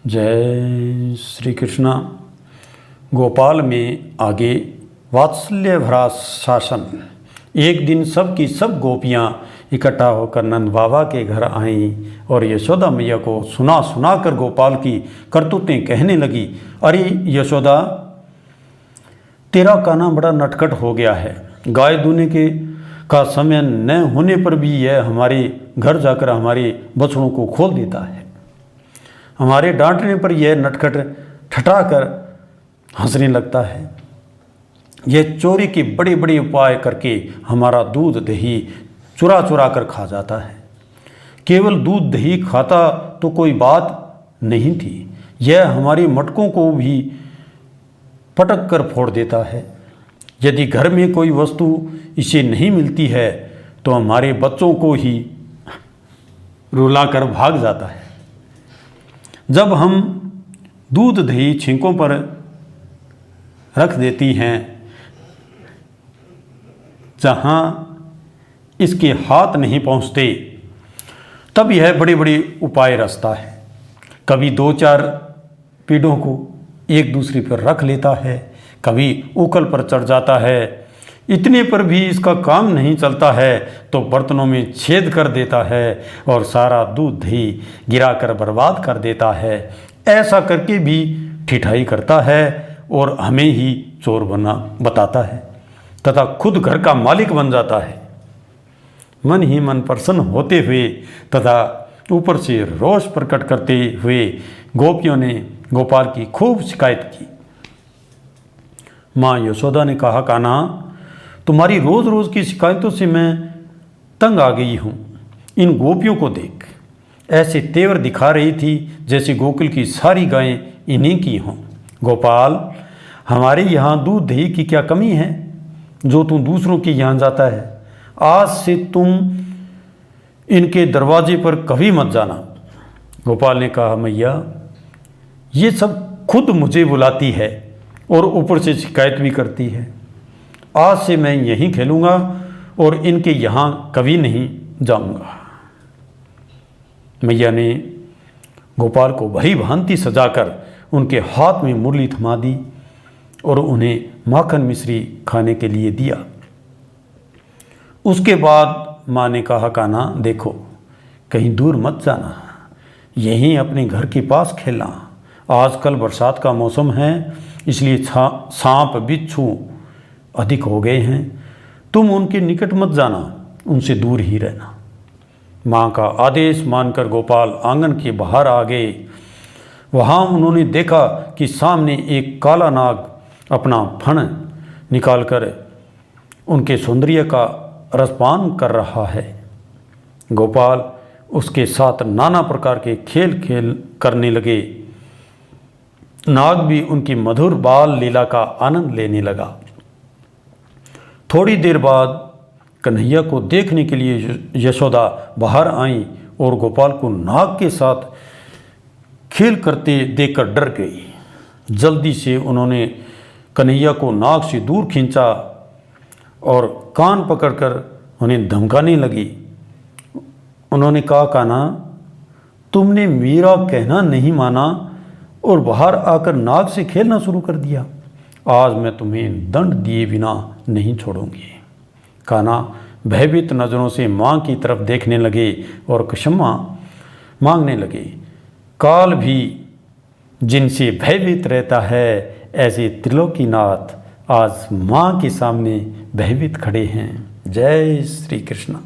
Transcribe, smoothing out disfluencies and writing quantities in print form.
जय श्री कृष्णा। गोपाल में आगे वात्सल्य भरा शासन। एक दिन सब की सब गोपियाँ इकट्ठा होकर नंद बाबा के घर आईं और यशोदा मैया को सुना सुना कर गोपाल की करतूतें कहने लगी। अरे यशोदा, तेरा काना बड़ा नटखट हो गया है। गाय दूने का समय न होने पर भी यह हमारे घर जाकर हमारे बछड़ों को खोल देता है। हमारे डांटने पर यह नटखट ठठा कर हंसने लगता है। यह चोरी के बड़े बड़े उपाय करके हमारा दूध दही चुरा चुरा कर खा जाता है। केवल दूध दही खाता तो कोई बात नहीं थी, यह हमारी मटकों को भी पटक कर फोड़ देता है। यदि घर में कोई वस्तु इसे नहीं मिलती है तो हमारे बच्चों को ही रुला कर भाग जाता है। जब हम दूध दही छिंकों पर रख देती हैं जहाँ इसके हाथ नहीं पहुँचते, तब यह बड़े बड़े उपाय रचता है। कभी दो चार पीढ़ों को एक दूसरे पर रख लेता है, कभी ऊकल पर चढ़ जाता है। इतने पर भी इसका काम नहीं चलता है तो बर्तनों में छेद कर देता है और सारा दूध दही गिराकर बर्बाद कर देता है। ऐसा करके भी ठिठाई करता है और हमें ही चोर बताता है तथा खुद घर का मालिक बन जाता है। मन ही मन प्रसन्न होते हुए तथा ऊपर से रोष प्रकट करते हुए गोपियों ने गोपाल की खूब शिकायत की। माँ यशोदा ने कहा, कान्हा, तुम्हारी रोज़ रोज़ की शिकायतों से मैं तंग आ गई हूँ। इन गोपियों को देख, ऐसे तेवर दिखा रही थी जैसे गोकुल की सारी गायें इन्हीं की हों। गोपाल, हमारे यहाँ दूध दही की क्या कमी है जो तू दूसरों के यहाँ जाता है? आज से तुम इनके दरवाजे पर कभी मत जाना। गोपाल ने कहा, मैया, ये सब खुद मुझे बुलाती है और ऊपर से शिकायत भी करती है। आज से मैं यहीं खेलूँगा और इनके यहाँ कभी नहीं जाऊँगा। मैया ने गोपाल को भली भांति सजाकर उनके हाथ में मुरली थमा दी और उन्हें माखन मिश्री खाने के लिए दिया। उसके बाद माँ ने कहा, कान्हा, देखो, कहीं दूर मत जाना, यहीं अपने घर के पास खेलना। आजकल बरसात का मौसम है, इसलिए सांप बिच्छू अधिक हो गए हैं। तुम उनके निकट मत जाना, उनसे दूर ही रहना। माँ का आदेश मानकर गोपाल आंगन के बाहर आ गए। वहाँ उन्होंने देखा कि सामने एक काला नाग अपना फण निकालकर उनके सौंदर्य का रसपान कर रहा है। गोपाल उसके साथ नाना प्रकार के खेल करने लगे। नाग भी उनकी मधुर बाल लीला का आनंद लेने लगा। थोड़ी देर बाद कन्हैया को देखने के लिए यशोदा बाहर आई और गोपाल को नाग के साथ खेल करते देखकर डर गई। जल्दी से उन्होंने कन्हैया को नाग से दूर खींचा और कान पकड़कर उन्हें धमकाने लगी। उन्होंने कहा, कान्हा, तुमने मेरा कहना नहीं माना और बाहर आकर नाग से खेलना शुरू कर दिया। आज मैं तुम्हें दंड दिए बिना नहीं छोड़ूंगी। कान्हा भयभीत नज़रों से माँ की तरफ देखने लगे और क्षमा मांगने लगे। काल भी जिनसे भयभीत रहता है, ऐसे त्रिलोकीनाथ आज माँ के सामने भयभीत खड़े हैं। जय श्री कृष्ण।